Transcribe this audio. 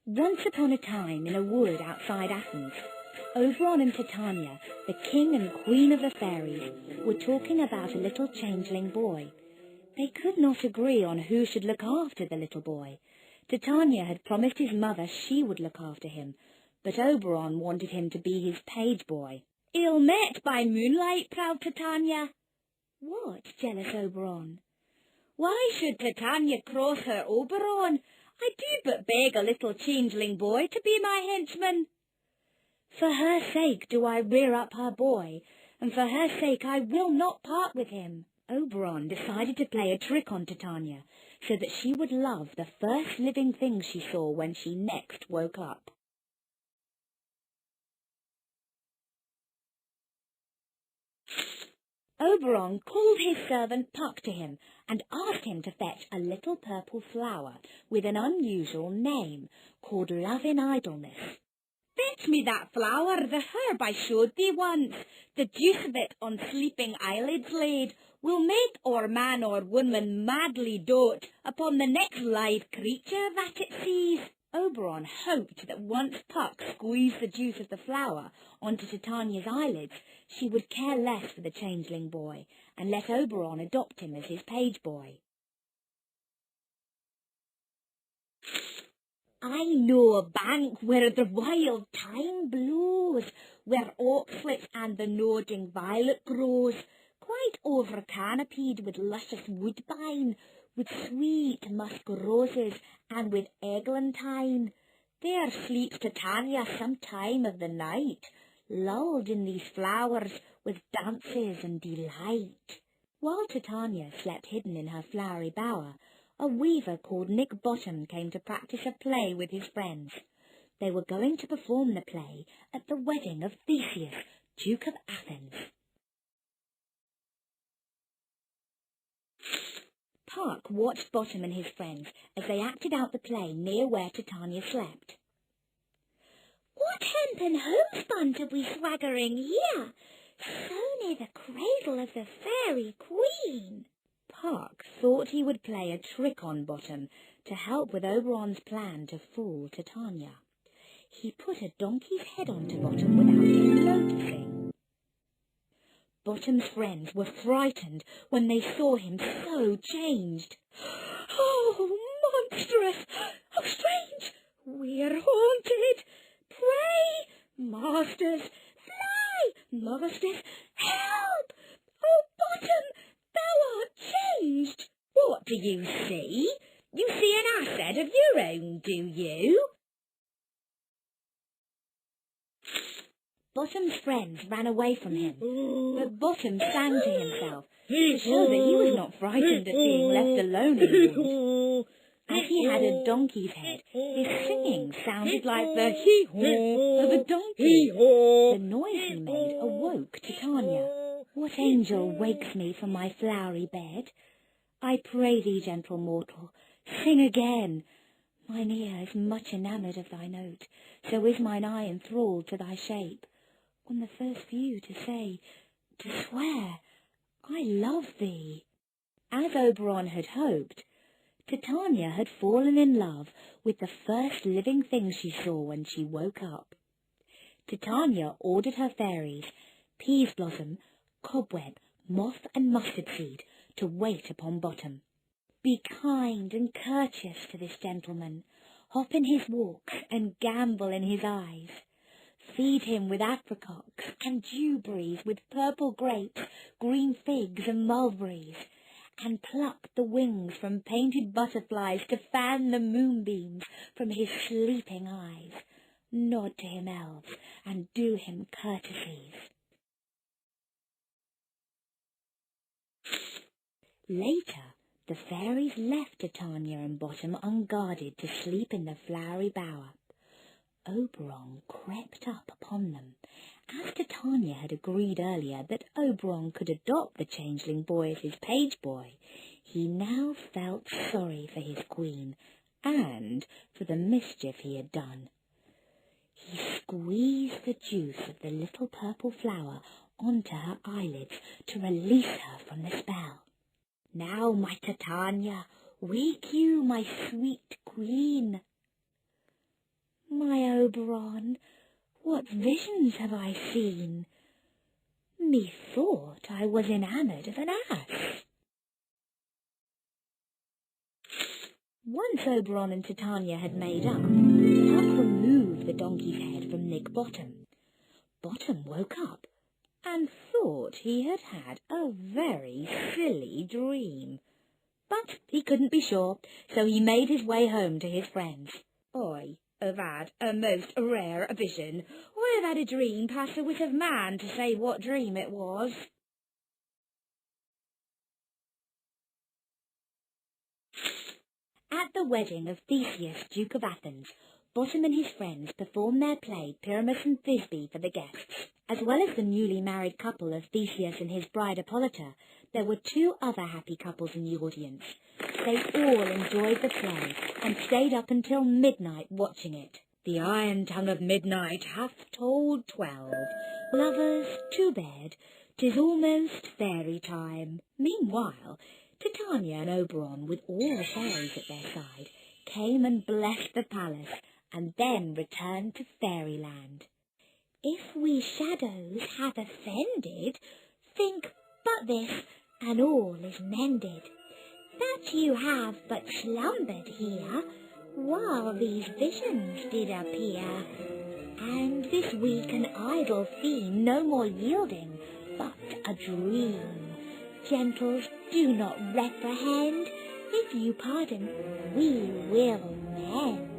Once upon a time, in a wood outside Athens, Oberon and Titania, the king and queen of the fairies, were talking about a little changeling boy. They could not agree on who should look after the little boy. Titania had promised his mother she would look after him, but Oberon wanted him to be his page boy. "Ill met by moonlight, proud Titania." "What, jealous Oberon?" "Why should Titania cross her Oberon? I do but beg a little changeling boy to be my henchman." "For her sake do I rear up her boy, and for her sake I will not part with him." Oberon decided to play a trick on Titania, so that she would love the first living thing she saw when she next woke up. Oberon called his servant Puck to him and asked him to fetch a little purple flower with an unusual name called Love in Idleness. "Fetch me that flower, the herb I showed thee once. The juice of it on sleeping eyelids laid will make or man or woman madly dote upon the next live creature that it sees." Oberon hoped that once Puck squeezed the juice of the flower onto Titania's eyelids, she would care less for the changeling boy and let Oberon adopt him as his page boy. "I know a bank where the wild thyme blows, where oxlips and the nodding violet grows, quite over-canopied with luscious woodbine, with sweet musk roses and with eglantine. There sleeps Titania some time of the night, lulled in these flowers with dances and delight." While Titania slept hidden in her flowery bower, a weaver called Nick Bottom came to practice a play with his friends. They were going to perform the play at the wedding of Theseus, Duke of Athens. Puck watched Bottom and his friends as they acted out the play near where Titania slept. "What hempen homespun are we swaggering here, so near the cradle of the fairy queen?" Puck thought he would play a trick on Bottom to help with Oberon's plan to fool Titania. He put a donkey's head onto Bottom without him noticing. Bottom's friends were frightened when they saw him so changed. "Oh, monstrous! How strange! We're haunted! Pray, masters, fly! Masters, help! Oh, Bottom, thou art changed!" "What do you see? You see an ass of your own, do you?" Bottom's friends ran away from him, but Bottom sang to himself to show that he was not frightened at being left alone in the wood. As he had a donkey's head, his singing sounded like the hee-haw of a donkey. The noise he made awoke Titania. "What angel wakes me from my flowery bed? I pray thee, gentle mortal, sing again. Mine ear is much enamoured of thy note, so is mine eye enthralled to thy shape. On the first view to say, to swear, I love thee." As Oberon had hoped, Titania had fallen in love with the first living thing she saw when she woke up. Titania ordered her fairies, Peaseblossom, Cobweb, Moth and Mustard Seed, to wait upon Bottom. "Be kind and courteous to this gentleman, hop in his walks and gambol in his eyes. Feed him with apricots and dewberries, with purple grapes, green figs and mulberries, and pluck the wings from painted butterflies to fan the moonbeams from his sleeping eyes. Nod to him, elves, and do him courtesies." Later, the fairies left Titania and Bottom unguarded to sleep in the flowery bower. Oberon crept up upon them. As Titania had agreed earlier that Oberon could adopt the changeling boy as his page boy, he now felt sorry for his queen and for the mischief he had done. He squeezed the juice of the little purple flower onto her eyelids to release her from the spell. "Now, my Titania, wake you, my sweet queen." Oberon, what visions have I seen? Methought I was enamoured of an ass. Once Oberon and Titania had made up, Puck removed the donkey's head from Nick Bottom. Bottom woke up and thought he had had a very silly dream. But he couldn't be sure, so he made his way home to his friends. "I have had a most rare vision. I have had a dream past the wit of man to say what dream it was." At the wedding of Theseus, Duke of Athens, Bottom and his friends performed their play Pyramus and Thisbe for the guests. As well as the newly married couple of Theseus and his bride Hippolyta, there were 2 other happy couples in the audience. They all enjoyed the play and stayed up until midnight watching it. The iron tongue of midnight hath told 12. Lovers, to bed, 'tis almost fairy time. Meanwhile, Titania and Oberon, with all the fairies at their side, came and blessed the palace, and then returned to fairyland. "If we shadows have offended, think but this, and all is mended, that you have but slumbered here, while these visions did appear, and this weak and idle theme no more yielding, but a dream. Gentles, do not reprehend, if you pardon, we will mend."